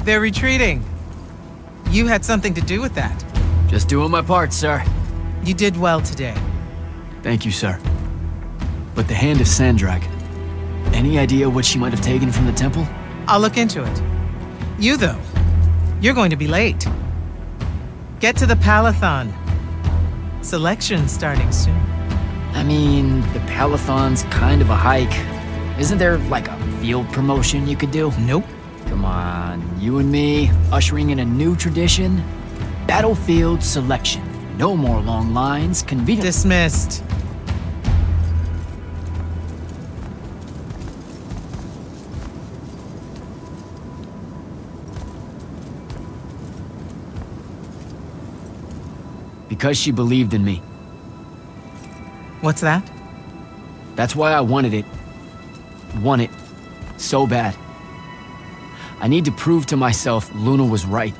They're retreating. You had something to do with that. Just doing my part, sir. You did well today. Thank you, sir. But the hand of Sandrak, any idea what she might have taken from the temple? I'll look into it. You, though, you're going to be late. Get to the Palathon. Selection's starting soon. I mean, the Palathon's kind of a hike. Isn't there, like, a field promotion you could do? Nope. Come on, you and me, ushering in a new tradition? Battlefield selection. No more long lines, convenient. Dismissed. Because she believed in me. What's that? That's why I wanted it. Want it. So bad. I need to prove to myself Luna was right.